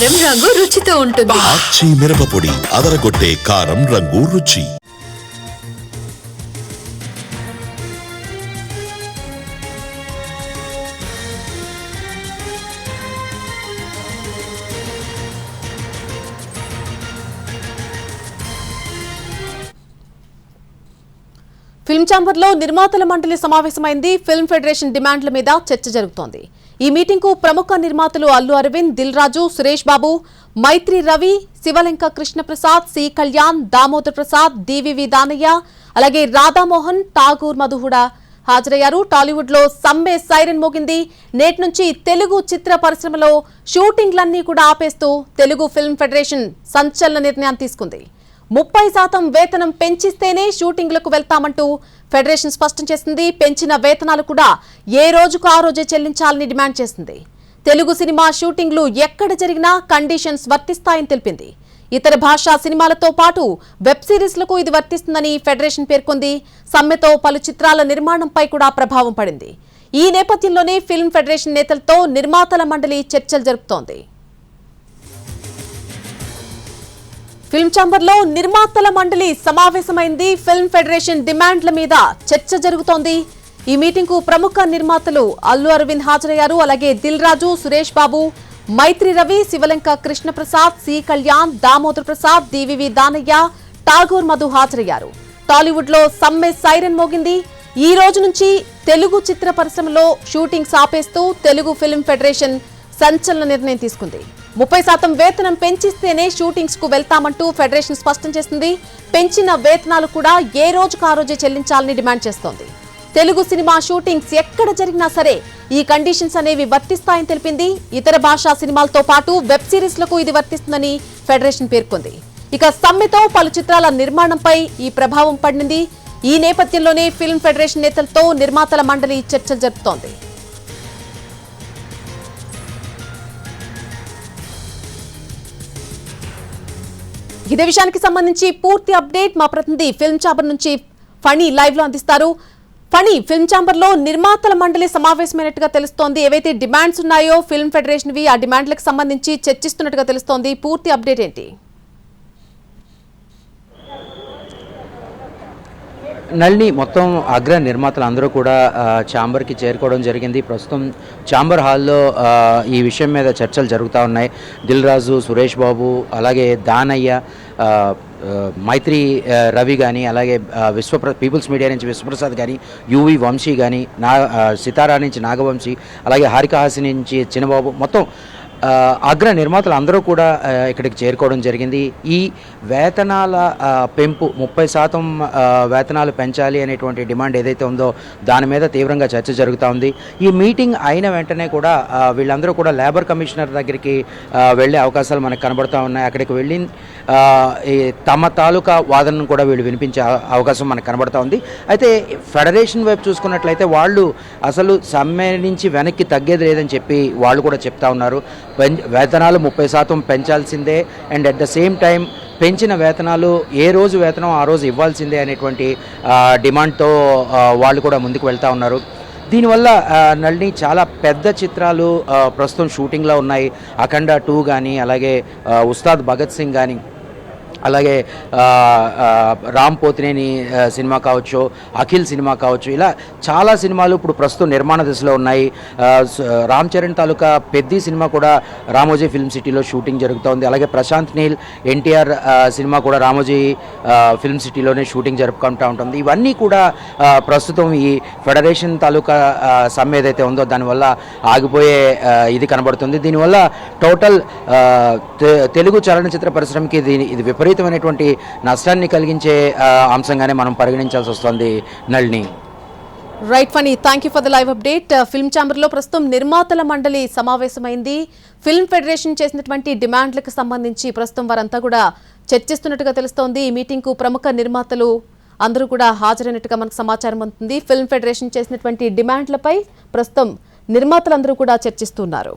కారం రంగు రుచితో ఉంటుంది. ఆచి మిరపపొడి అదరగొట్టే కారం రంగు రుచి. ఫిల్మ్ ఛాంబర్లో నిర్మాతల మండలి సమావేశమైంది. ఫిల్మ్ ఫెడరేషన్ డిమాండ్ల మీద చర్చ జరుగుతోంది. ఈ మీటింగ్ కు ప్రముఖ నిర్మాతలు అల్లు అరవింద్, దిల్ రాజు, సురేష్ బాబు, మైత్రి రవి, శివలంక కృష్ణప్రసాద్, సి కళ్యాణ్, దామోదర్ ప్రసాద్, డివివి దానయ్య, అలాగే రాధామోహన్, ఠాగూర్ మధు కూడా హాజరయ్యారు. టాలీవుడ్ లో సమ్మె సైరన్ మోగింది. నేటి నుంచి తెలుగు చిత్ర పరిశ్రమలో షూటింగ్లన్నీ కూడా ఆపేస్తూ తెలుగు ఫిల్మ్ ఫెడరేషన్ సంచలన నిర్ణయం తీసుకుంది. 30% వేతనం పెంచిస్తేనే షూటింగ్లకు వెళ్తామంటూ ఫెడరేషన్ స్పష్టం చేసింది. పెంచిన వేతనాలు కూడా ఏ రోజుకు ఆ రోజే చెల్లించాలని డిమాండ్ చేసింది. తెలుగు సినిమా షూటింగ్లు ఎక్కడ జరిగినా కండిషన్స్ వర్తిస్తాయని తెలిపింది. ఇతర భాషా సినిమాలతో పాటు వెబ్ సిరీస్లకు ఇది వర్తిస్తుందని ఫెడరేషన్ పేర్కొంది. సమ్మెతో పలు చిత్రాల నిర్మాణంపై కూడా ప్రభావం పడింది. ఈ నేపథ్యంలోనే ఫిల్మ్ ఫెడరేషన్ నేతలతో నిర్మాతల మండలి చర్చలు జరుపుతోంది. ఫిల్మ్ ఛాంబర్లో నిర్మాతల మండలి సమావేశమైంది. ఫిల్మ్ ఫెడరేషన్ డిమాండ్ల మీద చర్చ జరుగుతోంది. ఈ మీటింగ్ కు ప్రముఖ నిర్మాతలు అల్లు అరవింద్ హాజరయ్యారు. అలాగే దిల్ రాజు, సురేష్ బాబు, మైత్రి రవి, శివలంక కృష్ణప్రసాద్, సి కళ్యాణ్, దామోదర్ ప్రసాద్, డివివి దానయ్య, ఠాగూర్ మధు హాజరయ్యారు. టాలీవుడ్ లో సమ్మె సైరన్ మోగింది. ఈ రోజు నుంచి తెలుగు చిత్ర పరిశ్రమలో షూటింగ్స్ ఆపేస్తూ తెలుగు ఫిల్మ్ ఫెడరేషన్ సంచలన నిర్ణయం తీసుకుంది. 30% వేతనం పెంచిస్తేనే షూటింగ్స్ కు వెళ్తామంటూ ఫెడరేషన్ స్పష్టం చేసింది. పెంచిన వేతనాలు కూడా ఏ రోజుకు ఆ రోజే చెల్లించాలని డిమాండ్ చేస్తోంది. తెలుగు సినిమా షూటింగ్స్ ఎక్కడ జరిగినా సరే ఈ కండిషన్స్ అనేవి వర్తిస్తాయని తెలిపింది. ఇతర భాషా సినిమాలతో పాటు వెబ్ సిరీస్లకు ఇది వర్తిస్తుందని ఫెడరేషన్ పేర్కొంది. ఇక సమ్మెతో పలు చిత్రాల నిర్మాణంపై ఈ ప్రభావం పడింది. ఈ నేపథ్యంలోనే ఫిల్మ్ ఫెడరేషన్ నేతలతో నిర్మాతల మండలి చర్చలు జరుపుతోంది. ఇదే విషయానికి సంబంధించి పూర్తి అప్డేట్ మా ప్రతినిధి ఫిల్మ్ ఛాంబర్ నుంచి ఫణి లైవ్ లో అందిస్తారు. ఫణి, ఫిల్మ్ ఛాంబర్ లో నిర్మాతల మండలి సమావేశమైనట్టుగా తెలుస్తోంది. ఏవైతే డిమాండ్స్ ఉన్నాయో ఫిల్మ్ ఫెడరేషన్ వి ఆ డిమాండ్లకు సంబంధించి చర్చిస్తున్నట్టుగా తెలుస్తోంది. పూర్తి అప్డేట్ ఏంటి? నల్ని మొత్తం అగ్ర నిర్మాతలు అందరూ కూడా ఛాంబర్కి చేరుకోవడం జరిగింది. ప్రస్తుతం ఛాంబర్ హాల్లో ఈ విషయం మీద చర్చలు జరుగుతూ ఉన్నాయి. దిల్ రాజు, సురేష్ బాబు, అలాగే దానయ్య, మైత్రి రవి కానీ, అలాగే పీపుల్స్ మీడియా నుంచి విశ్వప్రసాద్ కానీ, యువి వంశీ కానీ, సితారా నుంచి నాగవంశీ, అలాగే హారికహాసి నుంచి చిన్నబాబు, మొత్తం అగ్ర నిర్మాతలు అందరూ కూడా ఇక్కడికి చేరుకోవడం జరిగింది. ఈ వేతనాల పెంపు 30% వేతనాలు పెంచాలి అనేటువంటి డిమాండ్ ఏదైతే ఉందో దాని మీద తీవ్రంగా చర్చ జరుగుతూ ఉంది. ఈ మీటింగ్ అయిన వెంటనే కూడా వీళ్ళందరూ కూడా లేబర్ కమిషనర్ దగ్గరికి వెళ్ళే అవకాశాలు మనకు కనబడుతూ ఉన్నాయి. అక్కడికి వెళ్ళి తమ తాలూకా వాదనను కూడా వీళ్ళు వినిపించే అవకాశం మనకు కనబడుతూ ఉంది. అయితే ఫెడరేషన్ వైపు చూసుకున్నట్లయితే వాళ్ళు అసలు సమ్మె నుంచి వెనక్కి తగ్గేది లేదని చెప్పి వాళ్ళు కూడా చెప్తా ఉన్నారు. వేతనాలు 30% పెంచాల్సిందే, and at the same time పెంచిన వేతనాలు ఏ రోజు వేతనం ఆ రోజు ఇవ్వాల్సిందే అనేటువంటి డిమాండ్తో వాళ్ళు కూడా ముందుకు వెళ్తూ ఉన్నారు. దీనివల్ల నల్ని చాలా పెద్ద చిత్రాలు ప్రస్తుతం షూటింగ్లో ఉన్నాయి. అఖండ 2 కానీ, అలాగే ఉస్తాద్ భగత్ సింగ్ కానీ, అలాగే రామ్ పోతినేని సినిమా కావచ్చు, అఖిల్ సినిమా కావచ్చు, ఇలా చాలా సినిమాలు ఇప్పుడు ప్రస్తుతం నిర్మాణ దశలో ఉన్నాయి. రామ్ చరణ్ తాలూకా పెద్ది సినిమా కూడా రామోజీ ఫిల్మ్ సిటీలో షూటింగ్ జరుగుతోంది. అలాగే ప్రశాంత్ నీల్, ఎన్టీఆర్ సినిమా కూడా రామోజీ ఫిల్మ్ సిటీలోనే షూటింగ్ జరుపుకుంటూ ఉంటుంది. ఇవన్నీ కూడా ప్రస్తుతం ఈ ఫెడరేషన్ తాలూకా సమ్మె ఏదైతే ఉందో దానివల్ల ఆగిపోయే ఇది కనబడుతుంది. దీనివల్ల టోటల్ తెలుగు చలనచిత్ర పరిశ్రమకి ఇది విపరీతమైనటువంటి నష్టాన్ని కలిగించే అంశంగానే మనం పరిగణించాల్సి వస్తుంది. Nalini, right Phani, thank you for the live update. Film chamber లో ప్రస్తుతం నిర్మాతల మండలి సమావేశమైంది. ఫిల్మ్ ఫెడరేషన్ చేసినటువంటి డిమాండ్లకు సంబంధించి ప్రస్తుతం వారంతా కూడా చర్చిస్తున్నట్టుగా తెలుస్తోంది. ఈ మీటింగ్ కు ప్రముఖ నిర్మాతలు అందరూ కూడా హాజరైనట్టుగా మనకు సమాచారం అందుతుంది. ఫిల్మ్ ఫెడరేషన్ చేసినటువంటి డిమాండ్లపై ప్రస్తుతం నిర్మాతలందరూ కూడా చర్చిస్తున్నారు.